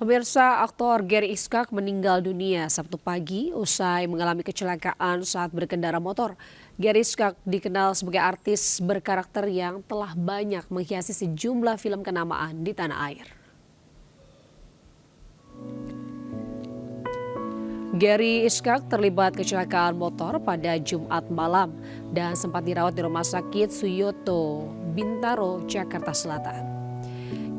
Pemirsa, aktor Gary Iskak meninggal dunia Sabtu pagi usai mengalami kecelakaan saat berkendara motor. Gary Iskak dikenal sebagai artis berkarakter yang telah banyak menghiasi sejumlah film kenamaan di tanah air. Gary Iskak terlibat kecelakaan motor pada Jumat malam dan sempat dirawat di Rumah Sakit Suyoto, Bintaro, Jakarta Selatan.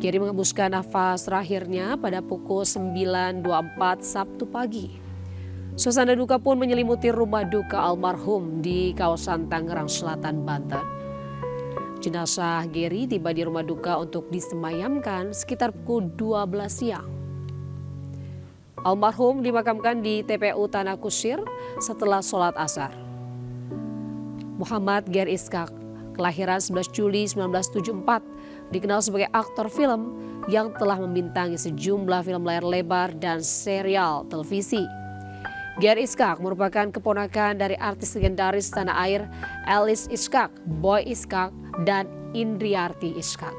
Gary mengembuskan nafas terakhirnya pada pukul 9.24 Sabtu pagi. Suasana duka pun menyelimuti rumah duka almarhum di kawasan Tangerang Selatan, Banten. Jenazah Gary tiba di rumah duka untuk disemayamkan sekitar pukul 12 siang. Almarhum dimakamkan di TPU Tanah Kusir setelah sholat asar. Muhammad Gary Iskak, kelahiran 11 Juli 1974, dikenal sebagai aktor film yang telah membintangi sejumlah film layar lebar dan serial televisi. Gary Iskak merupakan keponakan dari artis legendaris tanah air Elis Iskak, Boy Iskak, dan Indriarti Iskak.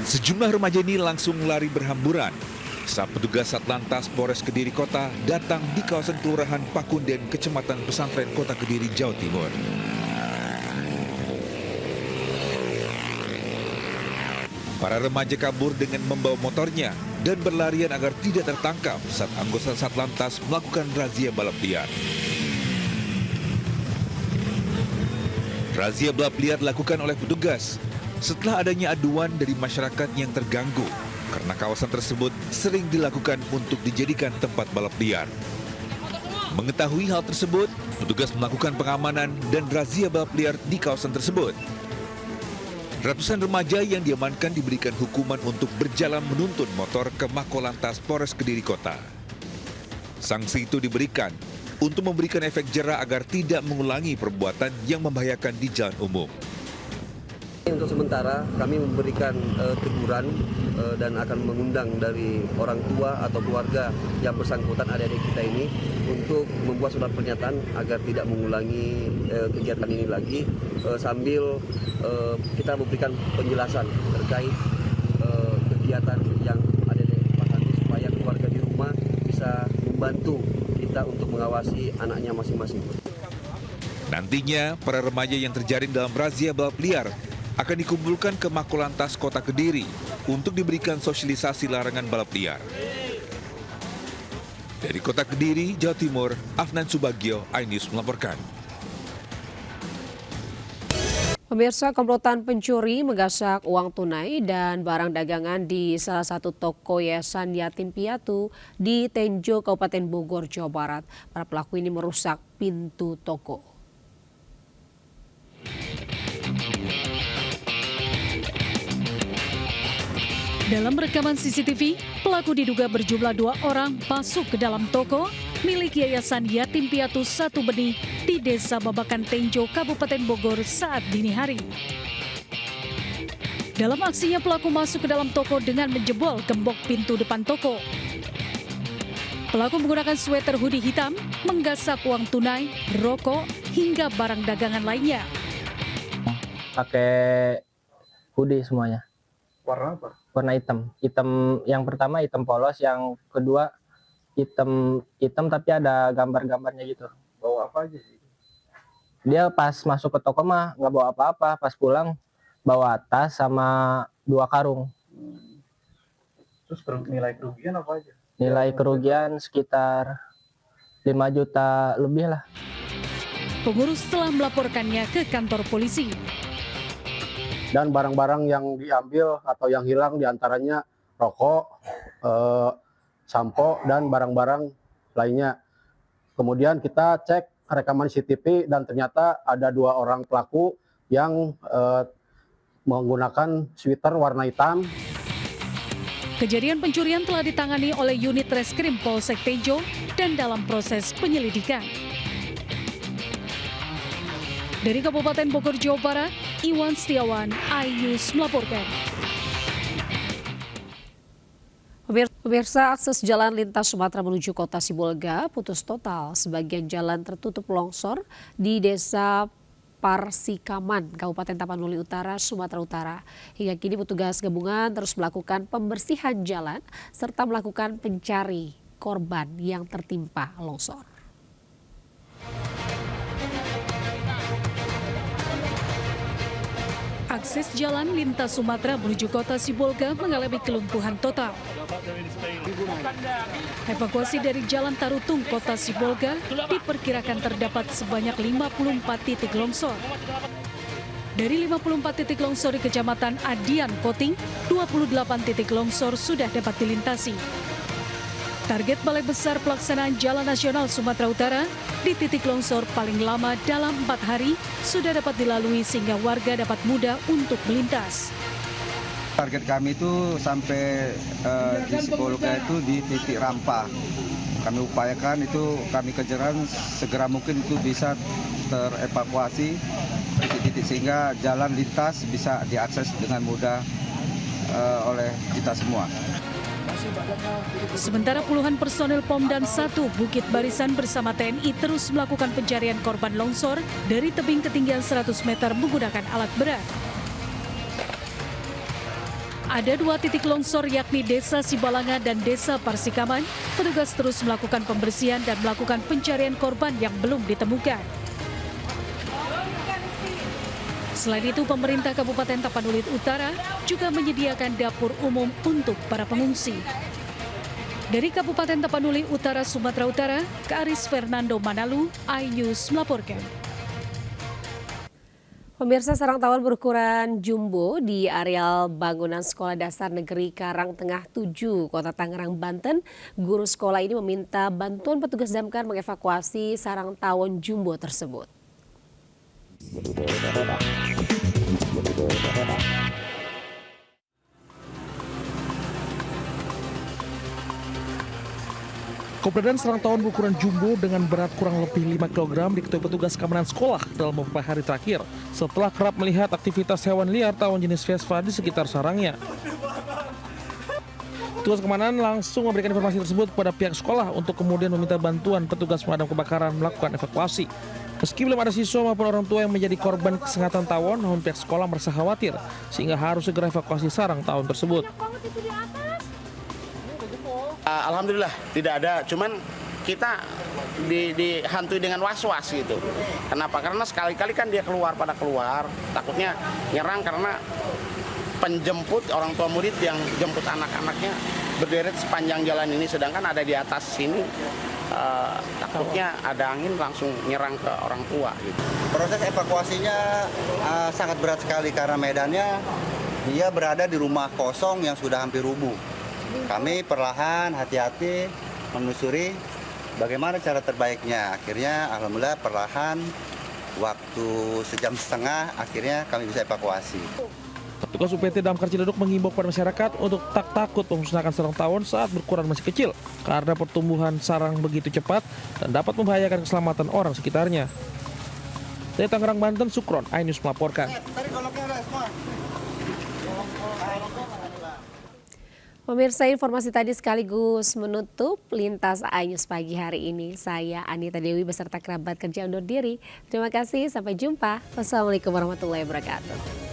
Sejumlah remaja ini langsung lari berhamburan saat petugas Satlantas Polres Kediri Kota datang di kawasan Kelurahan Pakunden, Kecamatan Pesantren, Kota Kediri, Jawa Timur. Para remaja kabur dengan membawa motornya dan berlarian agar tidak tertangkap saat anggota Satlantas melakukan razia balap liar. Razia balap liar dilakukan oleh petugas setelah adanya aduan dari masyarakat yang terganggu karena kawasan tersebut sering dilakukan untuk dijadikan tempat balap liar. Mengetahui hal tersebut, petugas melakukan pengamanan dan razia balap liar di kawasan tersebut. Ratusan remaja yang diamankan diberikan hukuman untuk berjalan menuntun motor ke Makolantas Polres Kediri Kota. Sanksi itu diberikan untuk memberikan efek jera agar tidak mengulangi perbuatan yang membahayakan di jalan umum. Untuk sementara kami memberikan teguran dan akan mengundang dari orang tua atau keluarga yang bersangkutan adik-adik kita ini untuk membuat surat pernyataan agar tidak mengulangi kegiatan ini lagi sambil kita memberikan penjelasan terkait kegiatan yang ada di tempat nanti supaya keluarga di rumah bisa membantu kita untuk mengawasi anaknya masing-masing. Nantinya para remaja yang terjaring dalam razia balap liar akan dikumpulkan ke Makolantas Kota Kediri untuk diberikan sosialisasi larangan balap liar. Dari Kota Kediri, Jawa Timur, Afnan Subagio, iNews melaporkan. Pemirsa, komplotan pencuri menggasak uang tunai dan barang dagangan di salah satu toko yayasan yatim piatu di Tenjo, Kabupaten Bogor, Jawa Barat. Para pelaku ini merusak pintu toko. Dalam rekaman CCTV, pelaku diduga berjumlah 2 orang masuk ke dalam toko milik Yayasan Yatim Piatu Satu Benih di Desa Babakan Tenjo, Kabupaten Bogor saat dini hari. Dalam aksinya, pelaku masuk ke dalam toko dengan menjebol gembok pintu depan toko. Pelaku menggunakan sweater hoodie hitam, menggasak uang tunai, rokok, hingga barang dagangan lainnya. Pakai hoodie semuanya. Warna apa? Warna hitam. Hitam yang pertama hitam polos, yang kedua hitam tapi ada gambar-gambarnya gitu. Bawa apa aja sih? Dia pas masuk ke toko mah nggak bawa apa-apa, pas pulang bawa tas sama 2 karung. Terus nilai kerugian apa aja? Nilai kerugian sekitar 5 juta lebih lah. Pengurus telah melaporkannya ke kantor polisi. Dan barang-barang yang diambil atau yang hilang diantaranya rokok, sampo, dan barang-barang lainnya. Kemudian kita cek rekaman CCTV dan ternyata ada 2 orang pelaku yang menggunakan sweater warna hitam. Kejadian pencurian telah ditangani oleh unit Reskrim Polsek Tenjo dan dalam proses penyelidikan. Dari Kabupaten Bogor, Jawa Barat, Iwan Setiawan, iNews melaporkan. Pemirsa, akses jalan lintas Sumatera menuju kota Sibolga putus total. Sebagian jalan tertutup longsor di desa Parsikaman, Kabupaten Tapanuli Utara, Sumatera Utara. Hingga kini petugas gabungan terus melakukan pembersihan jalan serta melakukan pencari korban yang tertimpa longsor. Akses jalan lintas Sumatera menuju kota Sibolga mengalami kelumpuhan total. Evakuasi dari Jalan Tarutung, kota Sibolga diperkirakan terdapat sebanyak 54 titik longsor. Dari 54 titik longsor di Kecamatan Adian Koting, 28 titik longsor sudah dapat dilintasi. Target Balai Besar Pelaksanaan Jalan Nasional Sumatera Utara di titik longsor paling lama dalam 4 hari sudah dapat dilalui sehingga warga dapat mudah untuk melintas. Target kami itu sampai di Sibolga itu di titik Rampah. Kami upayakan itu, kami kejaran segera mungkin itu bisa terevakuasi titik-titik sehingga jalan lintas bisa diakses dengan mudah oleh kita semua. Sementara puluhan personel POM dan 1 Bukit Barisan bersama TNI terus melakukan pencarian korban longsor dari tebing ketinggian 100 meter menggunakan alat berat. Ada 2 titik longsor yakni Desa Sibalanga dan Desa Parsikaman. Petugas terus melakukan pembersihan dan melakukan pencarian korban yang belum ditemukan. Selain itu, pemerintah Kabupaten Tapanuli Utara juga menyediakan dapur umum untuk para pengungsi. Dari Kabupaten Tapanuli Utara, Sumatera Utara, Aris Fernando Manalu, iNews melaporkan. Pemirsa, sarang tawon berukuran jumbo di areal bangunan Sekolah Dasar Negeri Karangtengah 7, Kota Tangerang, Banten. Guru sekolah ini meminta bantuan petugas damkar mengevakuasi sarang tawon jumbo tersebut. Keberadaan sarang tawon berukuran jumbo dengan berat kurang lebih 5 kg diketahui petugas keamanan sekolah dalam beberapa hari terakhir setelah kerap melihat aktivitas hewan liar tawon jenis Vespa di sekitar sarangnya. Petugas keamanan langsung memberikan informasi tersebut kepada pihak sekolah untuk kemudian meminta bantuan petugas pemadam kebakaran melakukan evakuasi. Meski belum ada siswa maupun orang tua yang menjadi korban kesengatan tawon, namun pihak sekolah merasa khawatir sehingga harus segera evakuasi sarang tawon tersebut. Alhamdulillah tidak ada, cuman kita dihantui dengan was-was gitu. Kenapa? Karena sekali-kali kan dia keluar, takutnya nyerang karena penjemput orang tua murid yang jemput anak-anaknya berderet sepanjang jalan ini, sedangkan ada di atas sini takutnya ada angin langsung nyerang ke orang tua gitu. Proses evakuasinya sangat berat sekali karena medannya dia berada di rumah kosong yang sudah hampir rubuh. Kami perlahan hati-hati menelusuri bagaimana cara terbaiknya. Akhirnya alhamdulillah perlahan waktu sejam setengah akhirnya kami bisa evakuasi. Petugas UPT Damkar Ciledug mengimbau kepada masyarakat untuk tak takut memusnahkan sarang tawon saat berukuran masih kecil karena pertumbuhan sarang begitu cepat dan dapat membahayakan keselamatan orang sekitarnya. Dari Tangerang, Banten, Sukron, iNews melaporkan. Pemirsa, informasi tadi sekaligus menutup Lintas iNews pagi hari ini. Saya Anita Dewi beserta kerabat kerja undur diri. Terima kasih, sampai jumpa. Wassalamualaikum warahmatullahi wabarakatuh.